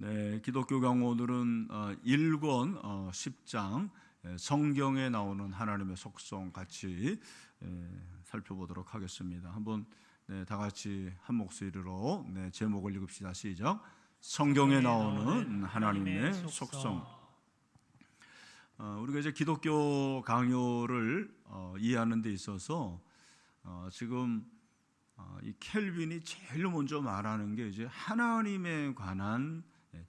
네, 기독교 강호 오늘은 1권 10장 성경에 나오는 하나님의 속성 같이 살펴보도록 하겠습니다. 한번 다 같이 한 목소리로 제목을 읽읍시다. 시작. 성경에 나오는 하나님의 속성. 우리가 이제 기독교 강요를 이해하는 데 있어서 지금 이 켈빈이 제일 먼저 말하는 게 이제 하나님에 관한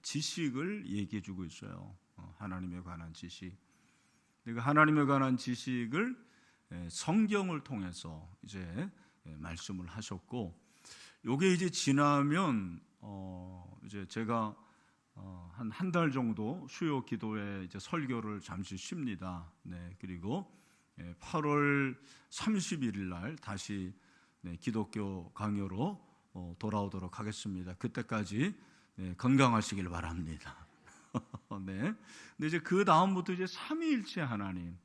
지식을 얘기해 주고 있어요. 하나님에 관한 지식. 그러니까 하나님에 관한 지식을 성경을 통해서 이제 말씀을 하셨고, 요게 이제 지나면 이제 제가 한 달 정도 수요 기도회 이제 설교를 잠시 쉽니다. 그리고 8월 31일 날 다시 기독교 강요로 돌아오도록 하겠습니다. 그때까지 건강하시길 바랍니다. 네. 근데 이제 그 다음부터 이제 삼위일체 하나님,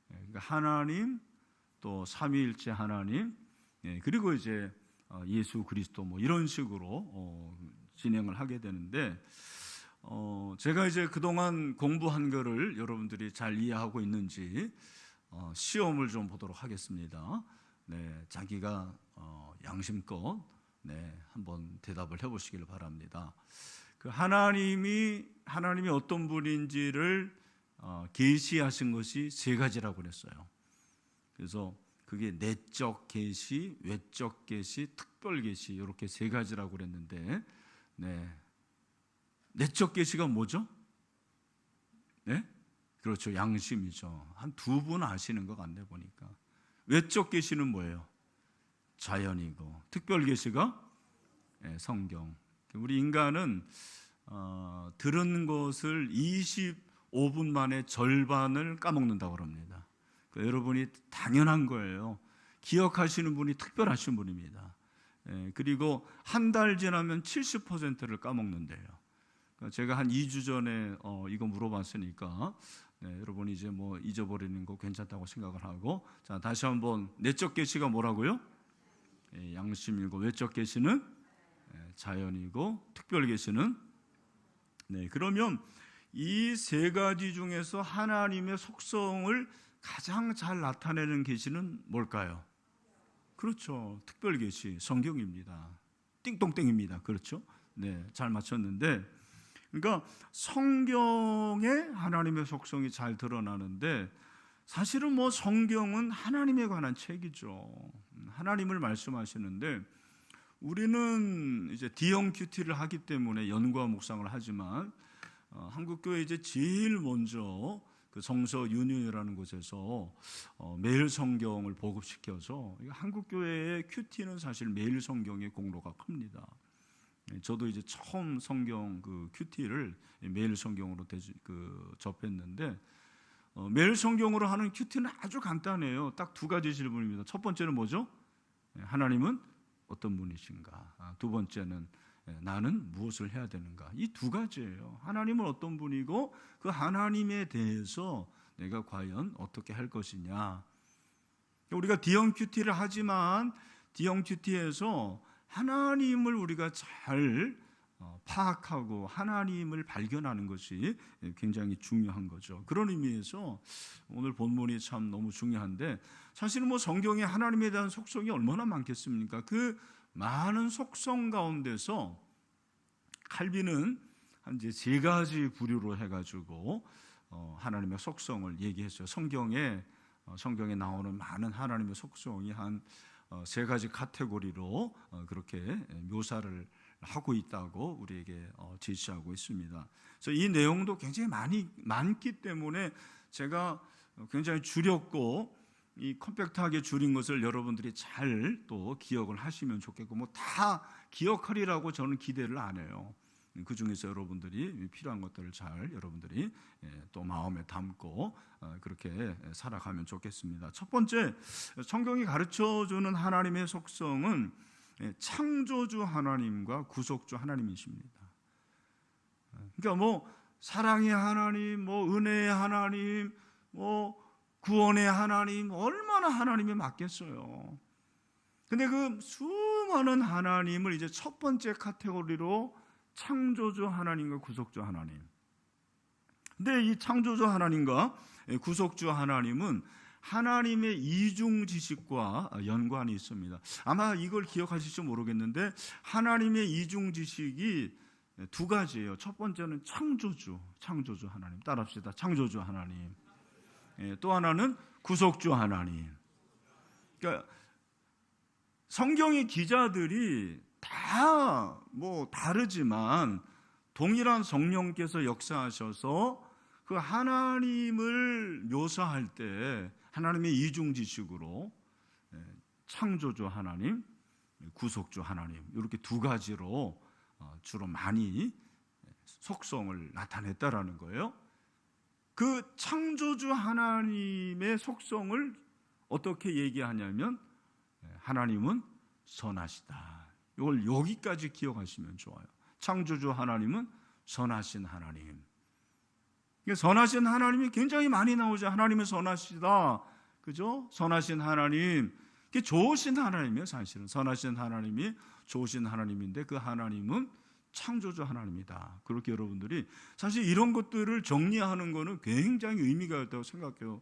그러니까 하나님 또 삼위일체 하나님, 그리고 이제 예수 그리스도 뭐 이런 식으로 진행을 하게 되는데, 제가 이제 그동안 공부한 거를 여러분들이 잘 이해하고 있는지 시험을 좀 보도록 하겠습니다. 자기가 양심껏 한번 대답을 해보시길 바랍니다. 그 하나님이 어떤 분인지를 계시하신 것이 세 가지라고 그랬어요. 그래서 그게 내적 계시, 외적 계시, 특별 계시 이렇게 세 가지라고 그랬는데, 내적 계시가 뭐죠? 그렇죠, 양심이죠. 한 두 분 아시는 것 같네 보니까. 외적 계시는 뭐예요? 자연이고, 특별 계시가 성경. 우리 인간은 들은 것을 25분 만에 절반을 까먹는다고 합니다. 그러니까 여러분이 당연한 거예요. 기억하시는 분이 특별하신 분입니다. 그리고 한 달 지나면 70%를 까먹는데요. 그러니까 제가 한 2주 전에 이거 물어봤으니까 여러분이 이제 뭐 잊어버리는 거 괜찮다고 생각을 하고, 자, 다시 한번 내적 계시가 뭐라고요? 양심이고, 외적 계시는 자연이고, 특별 계시는 그러면 이 세 가지 중에서 하나님의 속성을 가장 잘 나타내는 계시는 뭘까요? 그렇죠, 특별 계시, 성경입니다. 띵동땡입니다. 그렇죠? 잘 맞췄는데, 그러니까 성경에 하나님의 속성이 잘 드러나는데, 사실은 뭐 성경은 하나님에 관한 책이죠. 하나님을 말씀하시는데, 우리는 이제 D형 큐티를 하기 때문에 연구와 묵상을 하지만, 한국교회 이제 제일 먼저 그 성서 윤유라는 곳에서 매일 성경을 보급시켜서, 한국교회의 큐티는 사실 매일 성경의 공로가 큽니다. 저도 이제 처음 성경 그 큐티를 매일 성경으로 접했는데, 매일 성경으로 하는 큐티는 아주 간단해요. 딱 두 가지 질문입니다. 첫 번째는 뭐죠? 하나님은 어떤 분이신가? 두 번째는 나는 무엇을 해야 되는가? 이 두 가지예요. 하나님은 어떤 분이고, 그 하나님에 대해서 내가 과연 어떻게 할 것이냐. 우리가 D형 큐티를 하지만 D형 큐티에서 하나님을 우리가 잘 파악하고 하나님을 발견하는 것이 굉장히 중요한 거죠. 그런 의미에서 오늘 본문이 참 너무 중요한데, 사실은 뭐 성경에 하나님에 대한 속성이 얼마나 많겠습니까? 그 많은 속성 가운데서 칼빈은 한 이제 세 가지 부류로 해가지고 하나님의 속성을 얘기했어요. 성경에 나오는 많은 하나님의 속성이 한 세 가지 카테고리로 그렇게 묘사를 하고 있다고 우리에게 제시하고 있습니다. 그래서 이 내용도 굉장히 많기 때문에 제가 굉장히 줄였고, 이 컴팩트하게 줄인 것을 여러분들이 잘 또 기억을 하시면 좋겠고, 뭐 다 기억하리라고 저는 기대를 안 해요. 그 중에서 여러분들이 필요한 것들을 잘 여러분들이 또 마음에 담고 그렇게 살아가면 좋겠습니다. 첫 번째, 성경이 가르쳐주는 하나님의 속성은 창조주 하나님과 구속주 하나님이십니다. 그러니까 뭐 사랑의 하나님, 뭐 은혜의 하나님, 뭐 구원의 하나님, 얼마나 하나님이 많겠어요. 근데 그 수많은 하나님을 이제 첫 번째 카테고리로 창조주 하나님과 구속주 하나님. 근데 이 창조주 하나님과 구속주 하나님은 하나님의 이중 지식과 연관이 있습니다. 아마 이걸 기억하실지 모르겠는데 하나님의 이중 지식이 두 가지예요. 첫 번째는 창조주 하나님. 따라합시다. 창조주 하나님. 또 하나는 구속주 하나님. 그러니까 성경의 기자들이 다 다르지만 동일한 성령께서 역사하셔서 그 하나님을 묘사할 때 하나님의 이중지식으로 창조주 하나님, 구속주 하나님 이렇게 두 가지로 주로 많이 속성을 나타냈다라는 거예요. 그 창조주 하나님의 속성을 어떻게 얘기하냐면 하나님은 선하시다. 이걸 여기까지 기억하시면 좋아요. 창조주 하나님은 선하신 하나님. 선하신 하나님이 굉장히 많이 나오죠. 하나님은 선하시다. 그죠? 선하신 하나님. 그게 좋으신 하나님이에요, 사실은. 선하신 하나님이 좋으신 하나님인데 그 하나님은 창조주 하나님이다. 그렇게 여러분들이 사실 이런 것들을 정리하는 거는 굉장히 의미가 있다고 생각해요.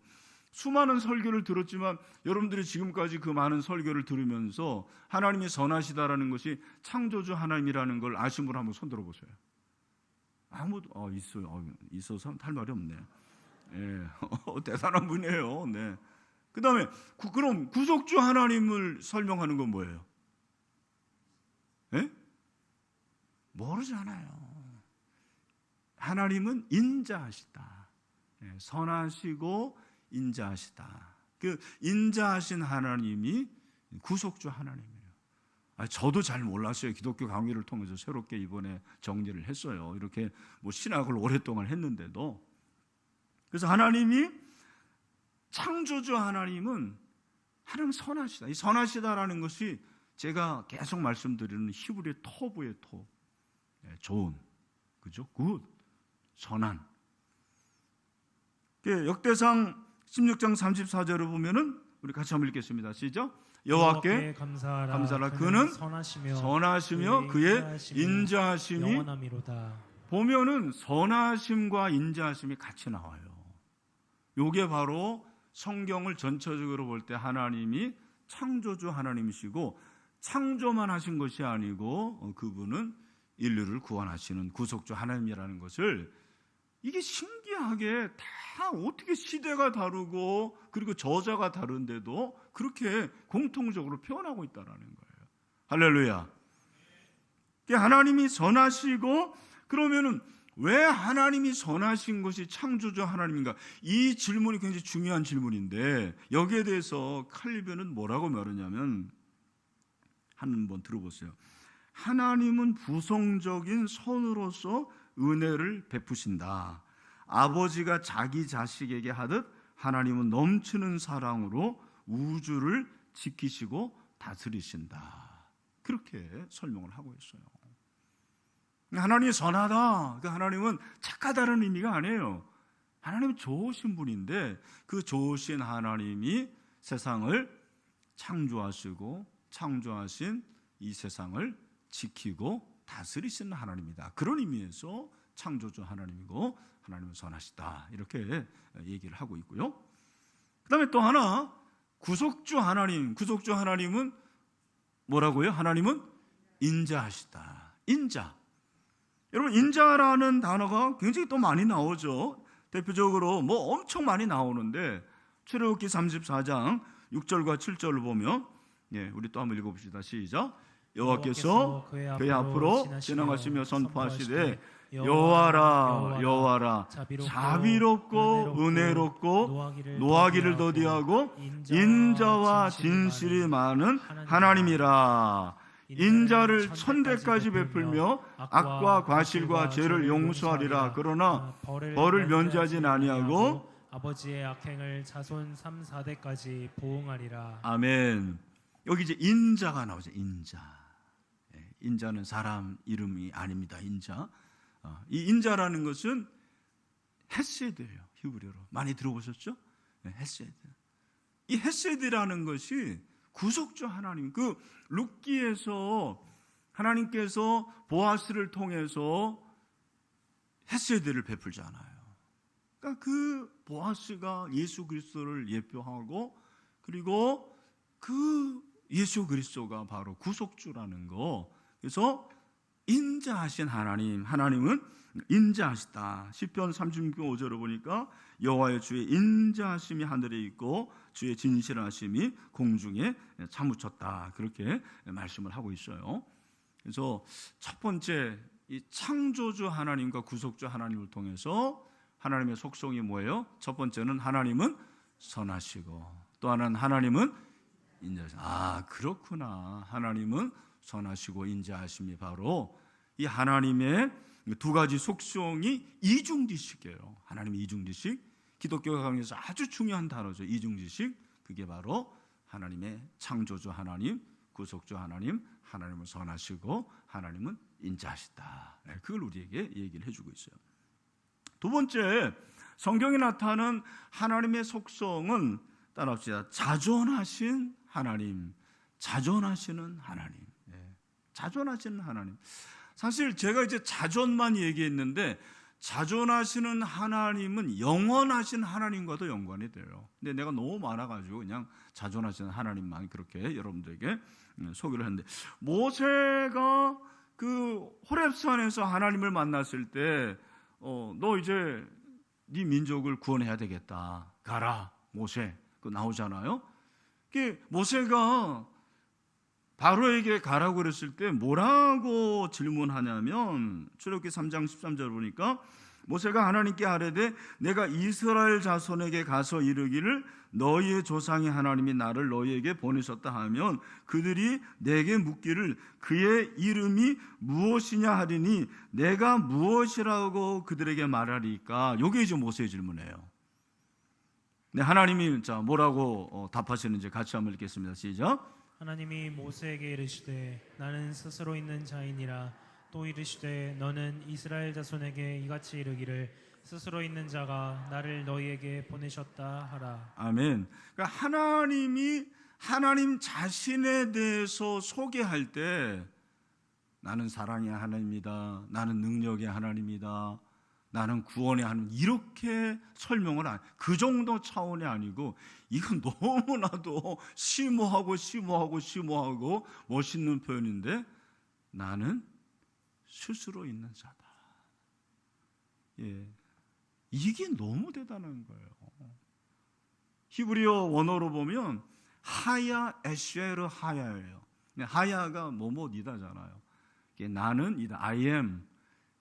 수많은 설교를 들었지만 여러분들이 지금까지 그 많은 설교를 들으면서 하나님이 선하시다라는 것이 창조주 하나님이라는 걸 아신 분 한번 손 들어보세요. 아무도 있어서 할 말이 없네. 예, 대단한 분이에요. 네. 그 다음에 그럼 구속주 하나님을 설명하는 건 뭐예요? 예? 모르잖아요. 하나님은 인자하시다. 예, 선하시고 인자하시다. 그 인자하신 하나님이 구속주 하나님이에요. 저도 잘 몰랐어요. 기독교 강의를 통해서 새롭게 이번에 정리를 했어요. 이렇게 신학을 오랫동안 했는데도. 그래서 하나님이 창조주 하나님은 하나님 선하시다. 이 선하시다라는 것이 제가 계속 말씀드리는 히브리 토브의 토. 좋은, 그죠? 굿, 선한. 역대상 16장 34절을 보면은 우리 같이 한번 읽겠습니다. 시작. 여호와께 감사하라. 그는 선하시며 그의 인자하심이 영원하미로다. 보면은 선하심과 인자하심이 같이 나와요. 요게 바로 성경을 전체적으로 볼 때 하나님이 창조주 하나님이시고 창조만 하신 것이 아니고 그분은 인류를 구원하시는 구속주 하나님이라는 것을 이게 신기하게 다 어떻게 시대가 다르고 그리고 저자가 다른데도 그렇게 공통적으로 표현하고 있다는 거예요. 할렐루야. 하나님이 선하시고 그러면은 왜 하나님이 선하신 것이 창조주 하나님인가? 이 질문이 굉장히 중요한 질문인데 여기에 대해서 칼빈은 뭐라고 말하냐면 한번 들어보세요. 하나님은 부성적인 선으로서 은혜를 베푸신다. 아버지가 자기 자식에게 하듯 하나님은 넘치는 사랑으로 우주를 지키시고 다스리신다. 그렇게 설명을 하고 있어요. 하나님이 선하다. 하나님은 착하다는 의미가 아니에요. 하나님은 좋으신 분인데 그 좋으신 하나님이 세상을 창조하시고 창조하신 이 세상을 지키고 다스리시는 하나님이다. 그런 의미에서 창조주 하나님이고 하나님은 선하시다. 이렇게 얘기를 하고 있고요. 그 다음에 또 하나 구속주 하나님. 구속주 하나님은 뭐라고요? 하나님은 인자하시다. 인자. 여러분 인자라는 단어가 굉장히 또 많이 나오죠. 대표적으로 엄청 많이 나오는데 출애굽기 34장 6절과 7절을 보면 우리 또 한번 읽어봅시다. 시작. 여호와께서 그의 앞으로 지나가시며 선포하시되 여호와라 여호와라 자비롭고 은혜롭고 노하기를 더디하고 인자와 진실이 많은 하나님이라. 인자를 천대까지 베풀며 악과 과실과 죄를 용서하리라. 그러나 벌을 면제하지 아니하고 아버지의 악행을 자손 3, 4대까지 보응하리라. 아멘. 여기 이제 인자가 나오죠. 인자는 사람 이름이 아닙니다. 인자. 이 인자라는 것은 헤세드예요. 히브리어로 많이 들어보셨죠? 헤세드. 이 헤세드라는 것이 구속주 하나님. 그 룻기에서 하나님께서 보아스를 통해서 헤세드를 베풀잖아요. 그러니까 그 보아스가 예수 그리스도를 예표하고, 그리고 그 예수 그리스도가 바로 구속주라는 거. 그래서 인자하신 하나님은 인자하시다. 시편 36편 5절을 보니까 여호와의 주의 인자하심이 하늘에 있고 주의 진실하심이 공중에 차묻혔다. 그렇게 말씀을 하고 있어요. 그래서 첫 번째, 이 창조주 하나님과 구속주 하나님을 통해서 하나님의 속성이 뭐예요? 첫 번째는 하나님은 선하시고, 또 하나는 하나님은 인자하시고. 아, 그렇구나. 하나님은 선하시고 인자하심이 바로 이 하나님의 두 가지 속성이 이중지식이에요. 하나님의 이중지식, 기독교가 강조해서 아주 중요한 단어죠. 이중지식. 그게 바로 하나님의 창조주 하나님, 구속주 하나님, 하나님은 선하시고 하나님은 인자하시다. 그걸 우리에게 얘기를 해주고 있어요. 두 번째, 성경에 나타나는 하나님의 속성은 따라합시다. 자존하신 하나님, 자존하시는 하나님, 자존하시는 하나님. 사실 제가 이제 자존만 얘기했는데 자존하시는 하나님은 영원하신 하나님과도 연관이 돼요. 근데 내가 너무 많아가지고 그냥 자존하시는 하나님만 그렇게 여러분들에게 소개를 했는데, 모세가 그 호렙산에서 하나님을 만났을 때 너 이제 네 민족을 구원해야 되겠다. 가라, 모세. 그 나오잖아요. 모세가 바로에게 가라고 그랬을 때 뭐라고 질문하냐면, 출애굽기 3장 13절 보니까 모세가 하나님께 아뢰되 내가 이스라엘 자손에게 가서 이르기를 너희의 조상의 하나님이 나를 너희에게 보내셨다 하면 그들이 내게 묻기를 그의 이름이 무엇이냐 하리니 내가 무엇이라고 그들에게 말하리까? 요게 이제 모세의 질문이에요. 네, 하나님이 자 뭐라고 답하시는지 같이 한번 읽겠습니다. 시작. 하나님이 모세에게 이르시되 나는 스스로 있는 자이니라. 또 이르시되 너는 이스라엘 자손에게 이같이 이르기를 스스로 있는 자가 나를 너희에게 보내셨다 하라. 아멘. 그러니까 하나님이 하나님 자신에 대해서 소개할 때 나는 사랑의 하나님이다, 나는 능력의 하나님이다, 나는 구원의 하나님, 이렇게 설명을 그 정도 차원이 아니고 이건 너무나도 심오하고 멋있는 표현인데, 나는 스스로 있는 자다. 예, 이게 너무 대단한 거예요. 히브리어 원어로 보면 하야 에쉐르 하야예요. 하야가 뭐뭐이다잖아요. 나는 이다, I am.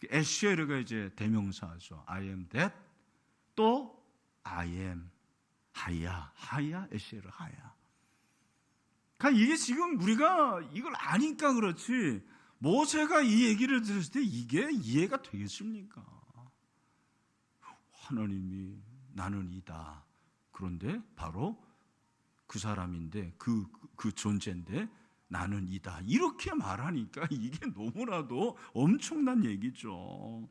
에쉐르가 이제 대명사죠. I am that. 또 I am 하야 에쉐르 하야. 그러니까 이게 지금 우리가 이걸 아니까 그렇지, 모세가 이 얘기를 들었을 때 이게 이해가 되겠습니까? 하나님이 나는 이다. 그런데 바로 그 사람인데 그 존재인데 나는 이다. 이렇게 말하니까 이게 너무나도 엄청난 얘기죠.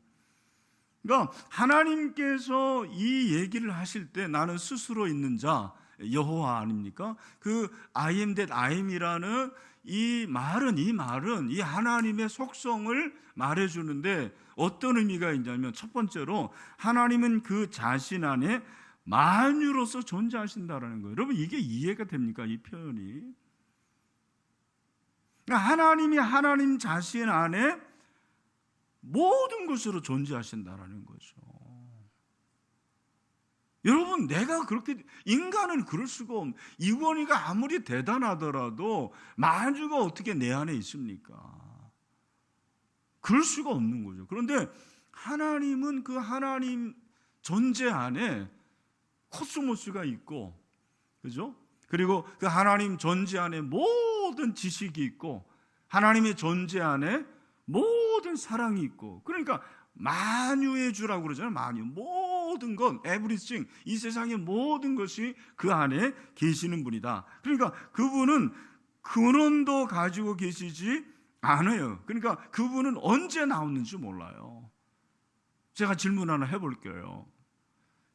그러니까 하나님께서 이 얘기를 하실 때 나는 스스로 있는 자, 여호와 아닙니까? 그 I am that I am이라는 이 말은 이 하나님의 속성을 말해주는데 어떤 의미가 있냐면, 첫 번째로 하나님은 그 자신 안에 만유로서 존재하신다라는 거예요. 여러분, 이게 이해가 됩니까? 이 표현이. 하나님이 하나님 자신 안에 모든 것으로 존재하신다라는 거죠. 여러분, 내가 그렇게, 인간은 그럴 수가 없는, 이원이가 아무리 대단하더라도 만주가 어떻게 내 안에 있습니까? 그럴 수가 없는 거죠. 그런데 하나님은 그 하나님 존재 안에 코스모스가 있고, 그죠? 그리고 그 하나님 존재 안에 모든 지식이 있고, 하나님의 존재 안에 모든 사랑이 있고, 그러니까 만유의 주라고 그러잖아요. 만유, 모든 것, everything, 이 세상의 모든 것이 그 안에 계시는 분이다. 그러니까 그분은 근원도 가지고 계시지 않아요. 그러니까 그분은 언제 나왔는지 몰라요. 제가 질문 하나 해볼게요.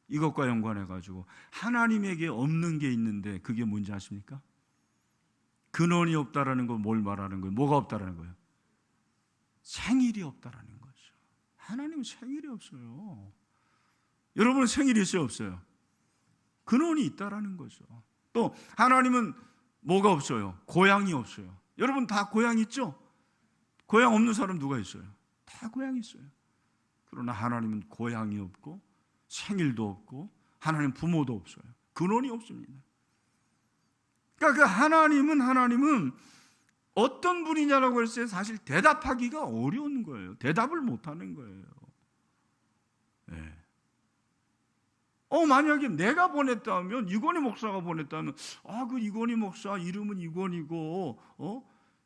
이것과 연관해가지고, 하나님에게 없는 게 있는데 그게 뭔지 아십니까? 근원이 없다라는 건 뭘 말하는 거예요? 뭐가 없다라는 거예요? 생일이 없다라는 거죠. 하나님은 생일이 없어요. 여러분은 생일이 있어요, 없어요? 근원이 있다라는 거죠. 또 하나님은 뭐가 없어요? 고향이 없어요. 여러분 다 고향 있죠? 고향 없는 사람 누가 있어요? 다 고향 있어요. 그러나 하나님은 고향이 없고 생일도 없고 하나님 부모도 없어요. 근원이 없습니다. 그러니까 그 하나님은 어떤 분이냐라고 했을 때 사실 대답하기가 어려운 거예요. 대답을 못하는 거예요. 네. 만약에 내가 보냈다면, 이건희 목사가 보냈다면, 그 이건희 목사 이름은 이건희고,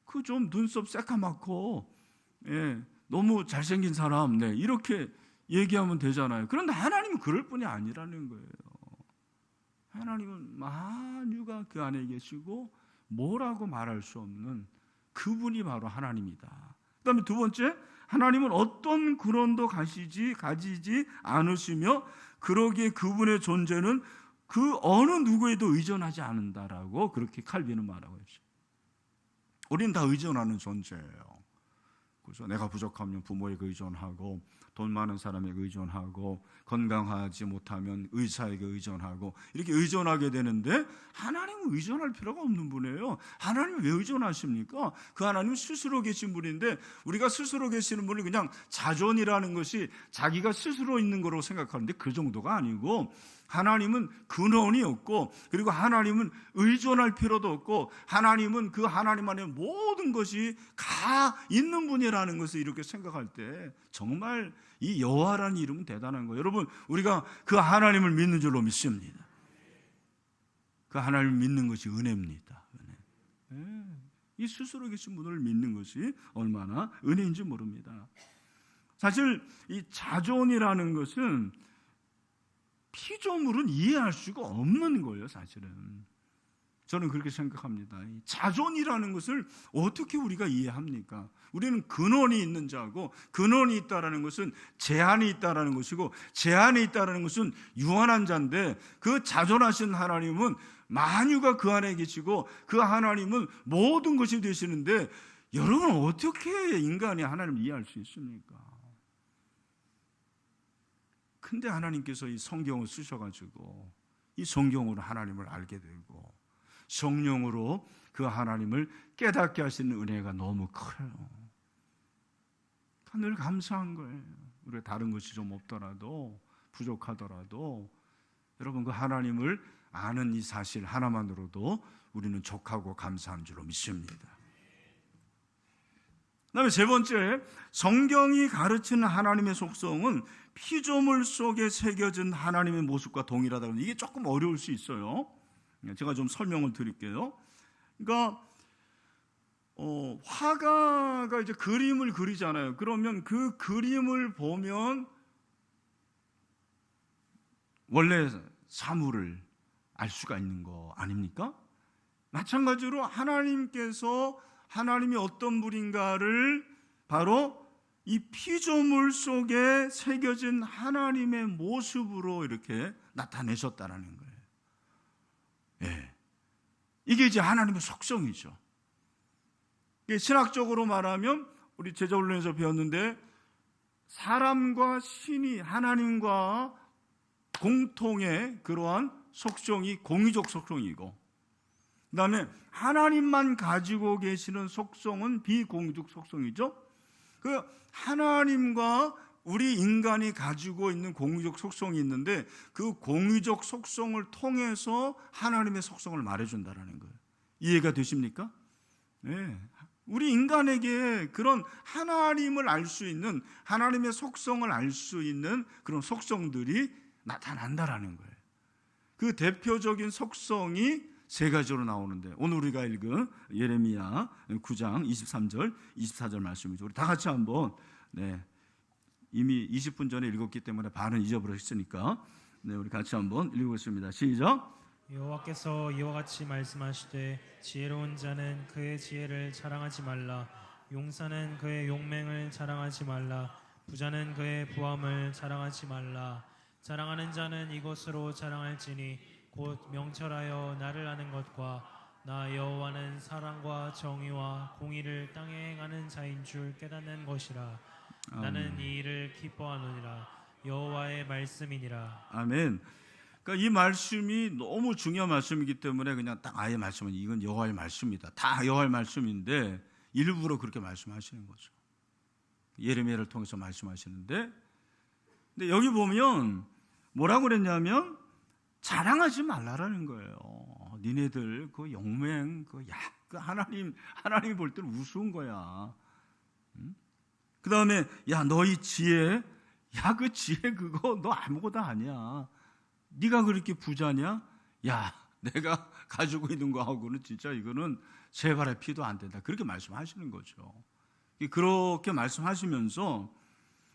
그 좀 눈썹 새까맣고, 예, 너무 잘생긴 사람, 네, 이렇게 얘기하면 되잖아요. 그런데 하나님은 그럴 뿐이 아니라는 거예요. 하나님은 만유가 그 안에 계시고, 뭐라고 말할 수 없는 그분이 바로 하나님이다. 그 다음에 두 번째, 하나님은 어떤 근원도 가지지 않으시며 그러기에 그분의 존재는 그 어느 누구에도 의존하지 않는다라고 그렇게 칼빈은 말하고 있어요. 우리는 다 의존하는 존재예요. 그래서 내가 부족하면 부모에게 의존하고 돈 많은 사람에게 의존하고 건강하지 못하면 의사에게 의존하고 이렇게 의존하게 되는데 하나님은 의존할 필요가 없는 분이에요. 하나님은 왜 의존하십니까? 그 하나님은 스스로 계신 분인데 우리가 스스로 계시는 분이 그냥 자존이라는 것이 자기가 스스로 있는 거로 생각하는데 그 정도가 아니고 하나님은 근원이 없고 그리고 하나님은 의존할 필요도 없고 하나님은 그 하나님 안에 모든 것이 다 있는 분이라는 것을 이렇게 생각할 때 정말 이 여호와라는 이름은 대단한 거예요. 여러분 우리가 그 하나님을 믿는 줄로 믿습니다. 그 하나님을 믿는 것이 은혜입니다. 은혜. 이 스스로 계신 분을 믿는 것이 얼마나 은혜인지 모릅니다. 사실 이 자존이라는 것은 피조물은 이해할 수가 없는 거예요. 사실은 저는 그렇게 생각합니다. 이 자존이라는 것을 어떻게 우리가 이해합니까? 우리는 근원이 있는 자고 근원이 있다라는 것은 제한이 있다라는 것이고 제한이 있다라는 것은 유한한 자인데 그 자존하신 하나님은 만유가 그 안에 계시고 그 하나님은 모든 것이 되시는데 여러분 어떻게 인간이 하나님을 이해할 수 있습니까? 근데 하나님께서 이 성경을 쓰셔가지고 이 성경으로 하나님을 알게 되고 성령으로 그 하나님을 깨닫게 하시는 은혜가 너무 커요. 늘 감사한 거예요. 우리가 다른 것이 좀 없더라도 부족하더라도 여러분 그 하나님을 아는 이 사실 하나만으로도 우리는 족하고 감사한 줄로 믿습니다. 그다음에 세 번째, 성경이 가르치는 하나님의 속성은 피조물 속에 새겨진 하나님의 모습과 동일하다고. 이게 조금 어려울 수 있어요. 제가 좀 설명을 드릴게요. 그러니까 화가가 이제 그림을 그리잖아요. 그러면 그 그림을 보면 원래 사물을 알 수가 있는 거 아닙니까? 마찬가지로 하나님께서 하나님이 어떤 분인가를 바로 이 피조물 속에 새겨진 하나님의 모습으로 이렇게 나타내셨다라는 거예요. 예. 이게 이제 하나님의 속성이죠. 신학적으로 말하면 우리 제자훈련에서 배웠는데 사람과 신이 하나님과 공통의 그러한 속성이 공유적 속성이고 그 다음에 하나님만 가지고 계시는 속성은 비공유적 속성이죠. 그 하나님과 우리 인간이 가지고 있는 공유적 속성이 있는데 그 공유적 속성을 통해서 하나님의 속성을 말해준다는 거예요. 이해가 되십니까? 네. 우리 인간에게 그런 하나님을 알 수 있는 하나님의 속성을 알 수 있는 그런 속성들이 나타난다라는 거예요. 그 대표적인 속성이 세 가지로 나오는데 오늘 우리가 읽은 예레미야 9장 23절 24절 말씀이죠. 우리 다 같이 한번 이미 20분 전에 읽었기 때문에 반은 잊어버렸으니까 우리 같이 한번 읽겠습니다. 시작. 여호와께서 이와 같이 말씀하시되 지혜로운 자는 그의 지혜를 자랑하지 말라. 용사는 그의 용맹을 자랑하지 말라. 부자는 그의 부함을 자랑하지 말라. 자랑하는 자는 이것으로 자랑할지니 곧 명철하여 나를 아는 것과 나 여호와는 사랑과 정의와 공의를 땅에 행하는 자인 줄 깨닫는 것이라. 나는 이 일을 기뻐하노니라. 여호와의 말씀이니라. 아멘. 그러니까 이 말씀이 너무 중요한 말씀이기 때문에 그냥 딱 아예 말씀은 이건 여호와의 말씀이다. 다 여호와의 말씀인데 일부러 그렇게 말씀하시는 거죠. 예레미야를 통해서 말씀하시는데, 근데 여기 보면 뭐라고 그랬냐면 자랑하지 말라라는 거예요. 니네들 그 영맹 그 하나님이 볼 때는 우스운 거야. 그 다음에 야 너희 지혜, 야 그 지혜 그거 너 아무것도 아니야. 네가 그렇게 부자냐? 야 내가 가지고 있는 거하고는 진짜 이거는 세 발의 피도 안 된다. 그렇게 말씀하시는 거죠. 그렇게 말씀하시면서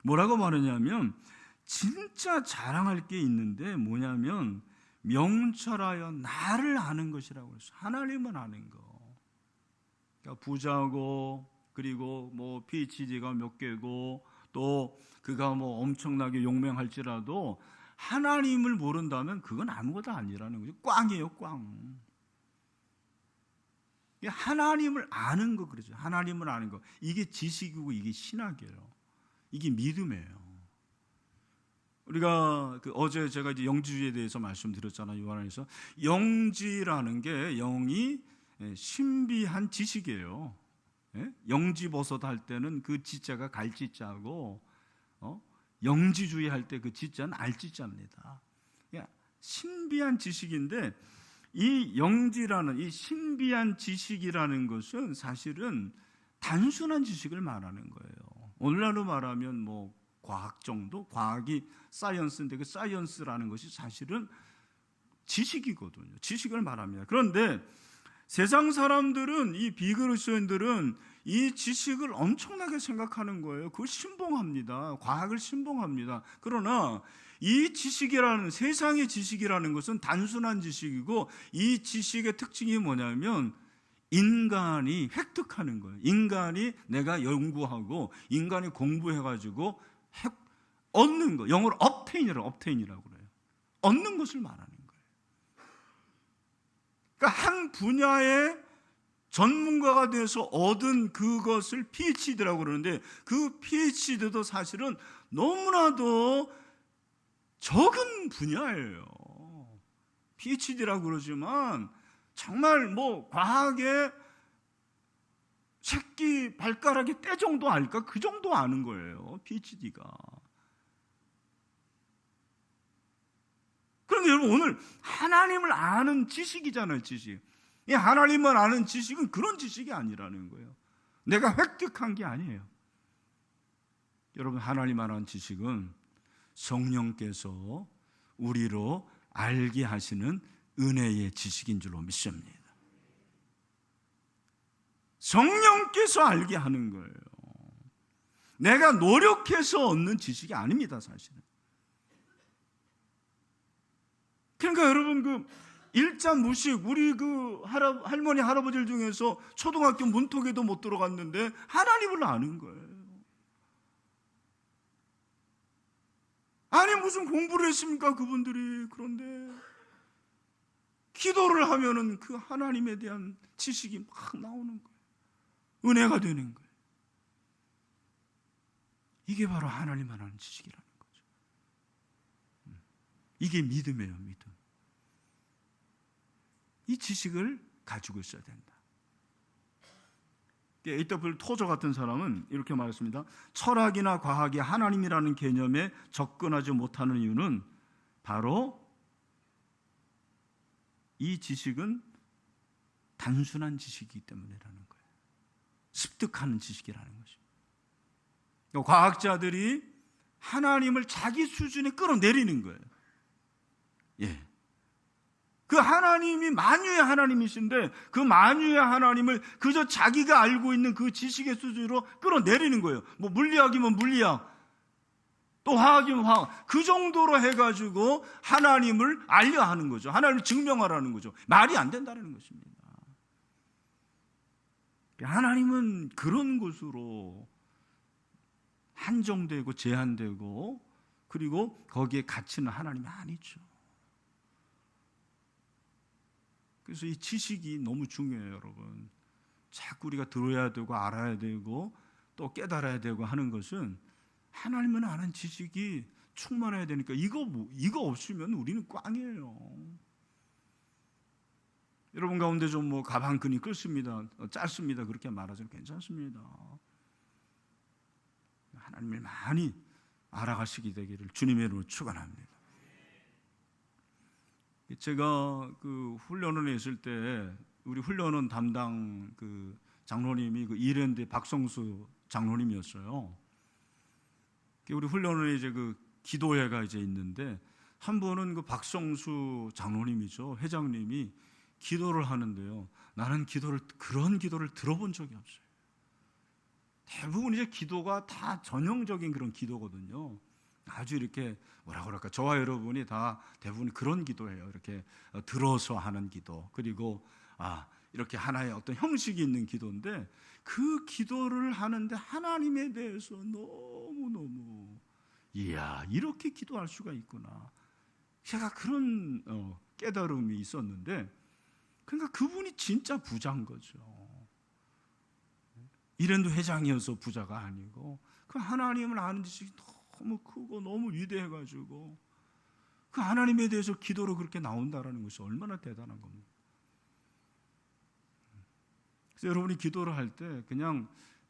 뭐라고 말하냐면 진짜 자랑할 게 있는데 뭐냐면 명철하여 나를 아는 것이라고 했어요. 하나님은 아는 거. 그러니까 부자고 그리고 뭐 PhD가 몇 개고 또 그가 뭐 엄청나게 용맹할지라도 하나님을 모른다면 그건 아무것도 아니라는 거죠. 꽝이에요, 꽝. 하나님을 아는 거 그러죠. 하나님을 아는 거. 이게 지식이고 이게 신학이에요. 이게 믿음이에요. 우리가 어제 제가 이제 영지주의에 대해서 말씀드렸잖아요. 요한에서 영지라는 게 영이 신비한 지식이에요. 영지버섯 할 때는 그 지자가 갈지자고 영지주의 할 때 그 지자는 알지자입니다. 신비한 지식인데 이 영지라는 이 신비한 지식이라는 것은 사실은 단순한 지식을 말하는 거예요. 오늘날로 말하면 뭐 과학 정도, 과학이 사이언스인데 그 사이언스라는 것이 사실은 지식이거든요. 지식을 말합니다. 그런데 세상 사람들은 이 비그리스도인들은 이 지식을 엄청나게 생각하는 거예요. 그걸 신봉합니다. 과학을 신봉합니다. 그러나 이 지식이라는 세상의 지식이라는 것은 단순한 지식이고 이 지식의 특징이 뭐냐면 인간이 획득하는 거예요. 인간이 내가 연구하고 인간이 공부해가지고 얻는 거. 영어로 obtain이라고 그래요. 얻는 것을 말하는 거예요. 그러니까 한 분야의 전문가가 돼서 얻은 그것을 PhD라고 그러는데 그 PhD도 사실은 너무나도 적은 분야예요. PhD라고 그러지만 정말 뭐 과학의 새끼 발가락의 때 정도 알까? 그 정도 아는 거예요. PhD가. 그런데 여러분 오늘 하나님을 아는 지식이잖아요. 지식. 이 하나님을 아는 지식은 그런 지식이 아니라는 거예요. 내가 획득한 게 아니에요. 여러분 하나님 아는 지식은 성령께서 우리로 알게 하시는 은혜의 지식인 줄로 믿습니다. 성령께서 알게 하는 거예요. 내가 노력해서 얻는 지식이 아닙니다, 사실은. 그러니까 여러분 그 일자무식 우리 그 할머니 할아버지들 중에서 초등학교 문턱에도 못 들어갔는데 하나님을 아는 거예요. 아니 무슨 공부를 했습니까 그분들이. 그런데 기도를 하면은 그 하나님에 대한 지식이 막 나오는 거예요. 은혜가 되는 거예요. 이게 바로 하나님만 아는 지식이라는 거죠. 이게 믿음이에요. 믿음. 이 지식을 가지고 있어야 된다. A.W. 토저 같은 사람은 이렇게 말했습니다. 철학이나 과학이 하나님이라는 개념에 접근하지 못하는 이유는 바로 이 지식은 단순한 지식이기 때문이라는 거예요. 습득하는 지식이라는 것입니다. 과학자들이 하나님을 자기 수준에 끌어내리는 거예요. 예. 그 하나님이 만유의 하나님이신데 그 만유의 하나님을 그저 자기가 알고 있는 그 지식의 수준으로 끌어내리는 거예요. 뭐 물리학이면 물리학, 또 화학이면 화학, 그 정도로 해가지고 하나님을 알려 하는 거죠. 하나님을 증명하라는 거죠. 말이 안 된다는 것입니다. 하나님은 그런 것으로 한정되고 제한되고 그리고 거기에 갇히는 하나님이 아니죠. 그래서 이 지식이 너무 중요해요, 여러분. 자꾸 우리가 들어야 되고 알아야 되고 또 깨달아야 되고 하는 것은 하나님을 아는 지식이 충만해야 되니까 이거 없으면 우리는 꽝이에요. 여러분 가운데 좀 뭐 가방끈이 끓습니다, 짧습니다, 그렇게 말하자면 괜찮습니다. 하나님을 많이 알아가시게 되기를 주님의 이름으로 축원합니다. 제가 그 훈련원에 있을 때 우리 훈련원 담당 그 장로님이 그 이랜드 박성수 장로님이었어요. 우리 훈련원에 이제 그 기도회가 이제 있는데 한 번은 그 박성수 장로님이죠, 회장님이 기도를 하는데요. 나는 그런 기도를 들어본 적이 없어요. 대부분 이제 기도가 다 전형적인 그런 기도거든요. 아주 이렇게 뭐라 그럴까, 저와 여러분이 다 대부분 그런 기도예요. 이렇게 들어서 하는 기도, 그리고 이렇게 하나의 어떤 형식이 있는 기도인데 그 기도를 하는데 하나님에 대해서 너무너무 이야, 이렇게 기도할 수가 있구나. 제가 그런 깨달음이 있었는데, 그러니까 그분이 진짜 부자인 거죠. 이랜드 회장이어서 부자가 아니고 그 하나님을 아는 지식이 너무 크고 너무 위대해가지고 그 하나님에 대해서 기도로 그렇게 나온다라는 것이 얼마나 대단한 겁니다. 그래서 여러분이 기도를 할 때 그냥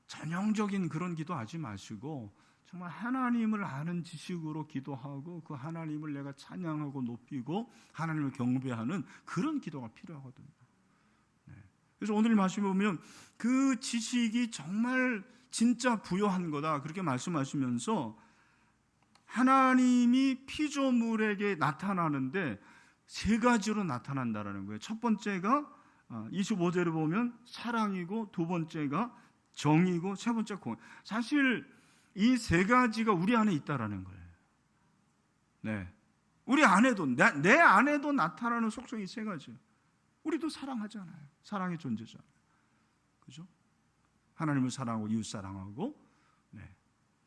전형적인 그런 기도하지 마시고 정말 하나님을 아는 지식으로 기도하고 그 하나님을 내가 찬양하고 높이고 하나님을 경배하는 그런 기도가 필요하거든요. 그래서 오늘 말씀 보면 그 지식이 정말 진짜 부요한 거다 그렇게 말씀하시면서 하나님이 피조물에게 나타나는데 세 가지로 나타난다라는 거예요. 첫 번째가 25절을 보면 사랑이고, 두 번째가 정이고, 세 번째 공. 사실 이 세 가지가 우리 안에 있다라는 거예요. 네, 우리 안에도 내 안에도 나타나는 속성이 세 가지예요. 우리도 사랑하잖아요. 사랑의 존재잖아요. 그죠? 하나님을 사랑하고 이웃 사랑하고, 네,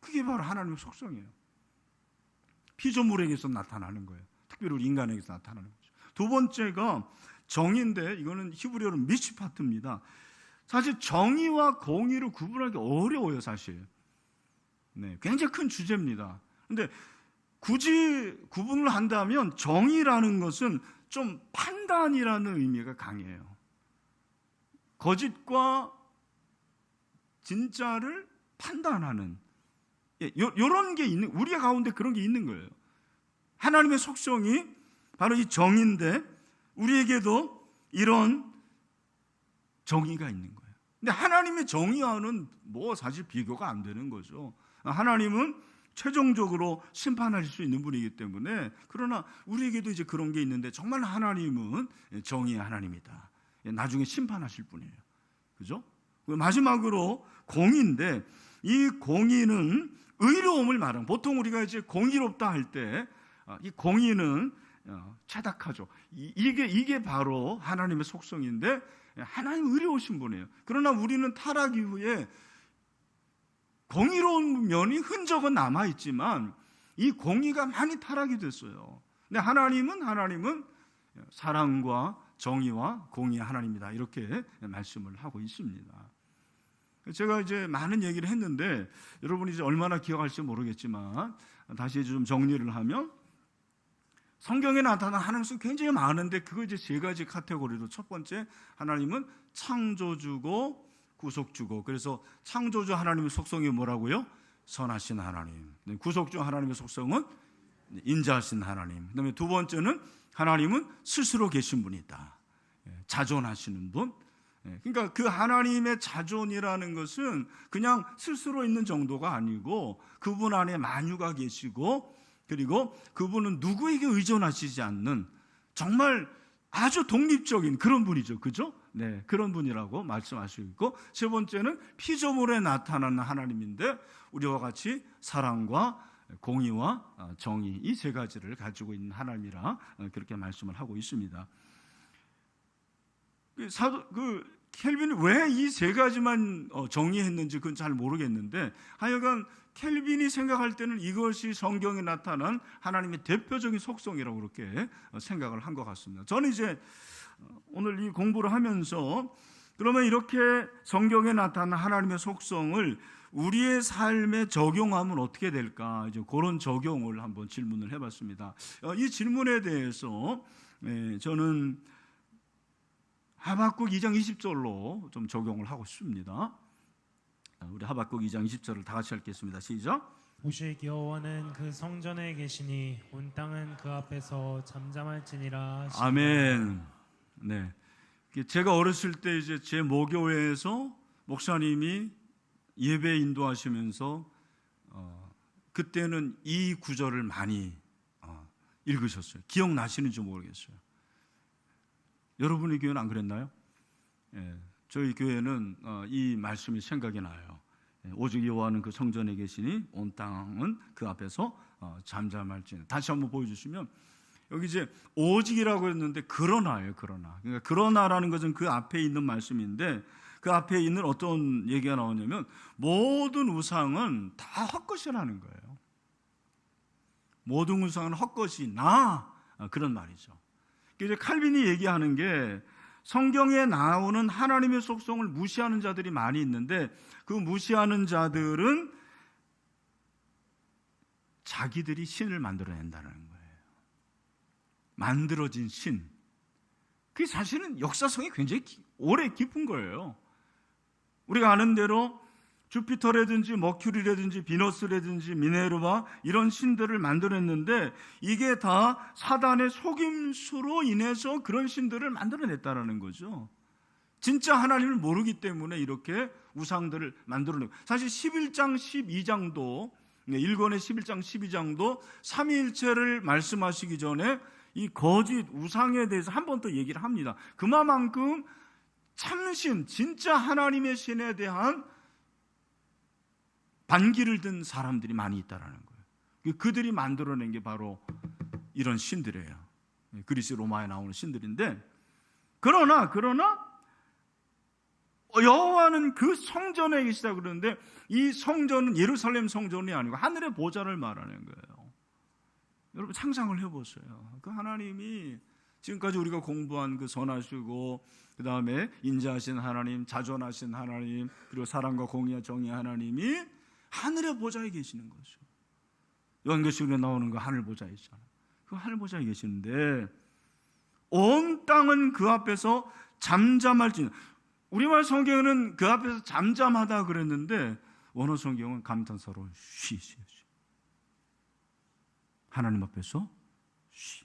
그게 바로 하나님의 속성이에요. 피조물에게서 나타나는 거예요. 특별히 우리 인간에게서 나타나는 거죠. 두 번째가 정의인데 이거는 히브리어로 미시파트입니다. 사실 정의와 공의를 구분하기 어려워요, 사실. 네, 굉장히 큰 주제입니다. 그런데 굳이 구분을 한다면 정의라는 것은 좀 판단이라는 의미가 강해요. 거짓과 진짜를 판단하는, 이런 게 있는, 우리 가운데 그런 게 있는 거예요. 하나님의 속성이 바로 이 정의인데 우리에게도 이런 정의가 있는 거예요. 근데 하나님의 정의와는 뭐 사실 비교가 안 되는 거죠. 하나님은 최종적으로 심판하실 수 있는 분이기 때문에, 그러나 우리에게도 이제 그런 게 있는데 정말 하나님은 정의의 하나님이다. 나중에 심판하실 분이에요. 그죠? 마지막으로 공의인데 이 공의는 의로움을 말하는, 보통 우리가 이제 공의롭다 할 때 이 공의는 차닥하죠. 이게 바로 하나님의 속성인데 하나님 의로우신 분이에요. 그러나 우리는 타락 이후에 공의로운 면이 흔적은 남아있지만 이 공의가 많이 타락이 됐어요. 근데 하나님은 사랑과 정의와 공의의 하나님이다, 이렇게 말씀을 하고 있습니다. 제가 이제 많은 얘기를 했는데 여러분이 이제 얼마나 기억할지 모르겠지만 다시 좀 정리를 하면, 성경에 나타난 하나님은 굉장히 많은데 그거 이제 세 가지 카테고리로, 첫 번째 하나님은 창조주고 구속주고, 그래서 창조주 하나님의 속성이 뭐라고요? 선하신 하나님. 구속주 하나님의 속성은 인자하신 하나님. 그다음에 두 번째는 하나님은 스스로 계신 분이다, 자존하시는 분. 그러니까 그 하나님의 자존이라는 것은 그냥 스스로 있는 정도가 아니고 그분 안에 만유가 계시고, 그리고 그분은 누구에게 의존하시지 않는 정말 아주 독립적인 그런 분이죠. 그죠? 네, 그런 분이라고 말씀하시고 있고, 세 번째는 피조물에 나타나는 하나님인데 우리와 같이 사랑과 공의와 정의, 이 세 가지를 가지고 있는 하나님이라 그렇게 말씀을 하고 있습니다. 켈빈이 왜 이 세 가지만 정의했는지 그건 잘 모르겠는데, 하여간 켈빈이 생각할 때는 이것이 성경에 나타난 하나님의 대표적인 속성이라고 그렇게 생각을 한 것 같습니다. 저는 이제 오늘 이 공부를 하면서 그러면 이렇게 성경에 나타난 하나님의 속성을 우리의 삶에 적용하면 어떻게 될까, 이제 그런 적용을 한번 질문을 해봤습니다. 이 질문에 대해서 저는 하박국 2장 20절로 좀 적용을 하고 싶습니다. 우리 하박국 2장 20절을 다 같이 읽겠습니다. 시작. 오직 여호와는 그 성전에 계시니 온 땅은 그 앞에서 잠잠할지니라. 아멘. 네. 제가 어렸을 때 이제 제 모교회에서 목사님이 예배 인도하시면서 그때는 이 구절을 많이 읽으셨어요. 기억나시는지 모르겠어요. 여러분의 교회는 안 그랬나요? 저희 교회는 이 말씀이 생각이 나요. 오직 여호와는 그 성전에 계시니 온 땅은 그 앞에서 잠잠할지니. 다시 한번 보여주시면, 여기 이제 오직이라고 했는데 그러나예요. 그러나. 그러니까 그러나라는 것은 그 앞에 있는 말씀인데, 그 앞에 있는 어떤 얘기가 나오냐면 모든 우상은 다 헛것이라는 거예요. 모든 우상은 헛것이나, 그런 말이죠. 이제 칼빈이 얘기하는 게, 성경에 나오는 하나님의 속성을 무시하는 자들이 많이 있는데, 그 무시하는 자들은 자기들이 신을 만들어낸다는 거예요. 만들어진 신. 그게 사실은 역사성이 굉장히 오래 깊은 거예요. 우리가 아는 대로 주피터라든지 머큐리라든지 비너스라든지 미네르바, 이런 신들을 만들었는데 이게 다 사단의 속임수로 인해서 그런 신들을 만들어냈다는 거죠. 진짜 하나님을 모르기 때문에 이렇게 우상들을 만들어내고, 사실 11장 12장도, 일권의 11장 12장도 삼위일체를 말씀하시기 전에 이 거짓 우상에 대해서 한 번 더 얘기를 합니다. 그만큼 참신, 진짜 하나님의 신에 대한 반기를 든 사람들이 많이 있다라는 거예요. 그들이 만들어낸 게 바로 이런 신들이에요. 그리스 로마에 나오는 신들인데, 그러나 여호와는 그 성전에 계시다 그러는데, 이 성전은 예루살렘 성전이 아니고 하늘의 보좌를 말하는 거예요. 여러분 상상을 해보세요. 그 하나님이 지금까지 우리가 공부한 그 선하시고, 그 다음에 인자하신 하나님, 자존하신 하나님, 그리고 사랑과 공의와 정의의 하나님이 하늘의 보좌에 계시는 거죠. 요한계시록에 나오는 그 하늘 보좌에 있잖아요. 그 하늘 보좌에 계시는데 온 땅은 그 앞에서 잠잠할지. 우리말 성경에는 그 앞에서 잠잠하다 그랬는데 원어 성경은 감탄사로 쉬. 하나님 앞에서 쉬.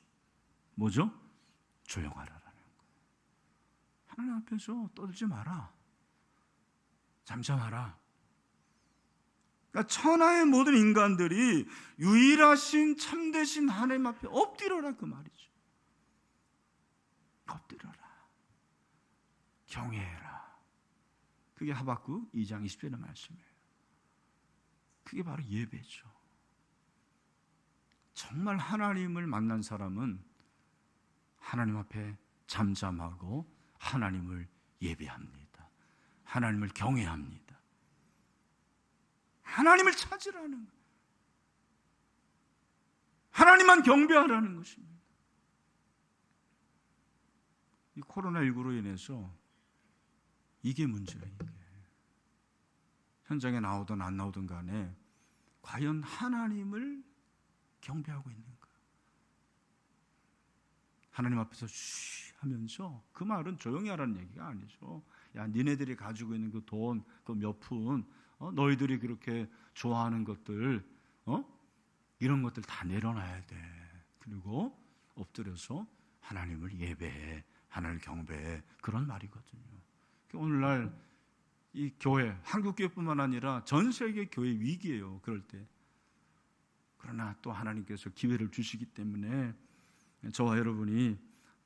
뭐죠? 조용하라라는 거예요. 하나님 앞에서 떠들지 마라. 잠잠하라. 그러니까 천하의 모든 인간들이 유일하신 참되신 하나님 앞에 엎드려라, 그 말이죠. 엎드려라. 경외해라. 그게 하박국 2장 20절의 말씀이에요. 그게 바로 예배죠. 정말 하나님을 만난 사람은 하나님 앞에 잠잠하고 하나님을 예배합니다. 하나님을 경외합니다. 하나님을 찾으라는 거예요. 하나님만 경배하라는 것입니다. 이 코로나19로 인해서 이게 문제예요. 이게. 현장에 나오든 안 나오든 간에 과연 하나님을 경배하고 있는가? 하나님 앞에서 쉬 하면서, 그 말은 조용히 하라는 얘기가 아니죠. 야, 니네들이 가지고 있는 그 돈, 그 몇 푼, 너희들이 그렇게 좋아하는 것들, 이런 것들 다 내려놔야 돼. 그리고 엎드려서 하나님을 예배해, 하나님을 경배해, 그런 말이거든요. 오늘날 이 교회, 한국 교회뿐만 아니라 전 세계 교회 위기예요. 그럴 때. 그러나 또 하나님께서 기회를 주시기 때문에 저와 여러분이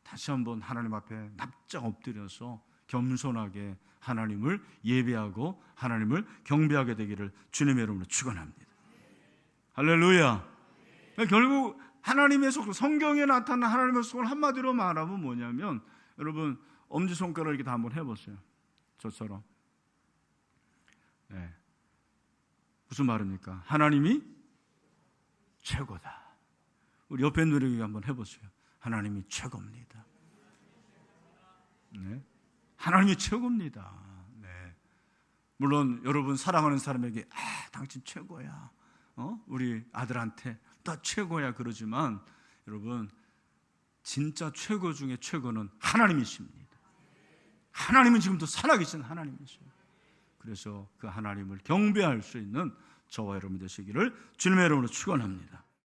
다시 한번 하나님 앞에 납작 엎드려서 겸손하게 하나님을 예배하고 하나님을 경배하게 되기를 주님의 이름으로 축원합니다. 할렐루야. 결국 하나님의 속성, 성경에 나타난 하나님의 속성을 한마디로 말하면 뭐냐면, 여러분 엄지손가락 이렇게 다 한번 해보세요. 저처럼. 네. 무슨 말입니까? 하나님이 최고다. 우리 옆에 누리기 한번 해보세요. 하나님이 최고입니다. 네. 하나님이 최고입니다. 네. 물론 여러분 사랑하는 사람에게 당신 최고야. 우리 아들한테 나 최고야 그러지만 여러분 진짜 최고 중에 최고는 하나님이십니다. 하나님은 지금도 살아계신 하나님이십니다. 그래서 그 하나님을 경배할 수 있는 저와 여러분 되시기를 주님의 이름으로 축원합니다.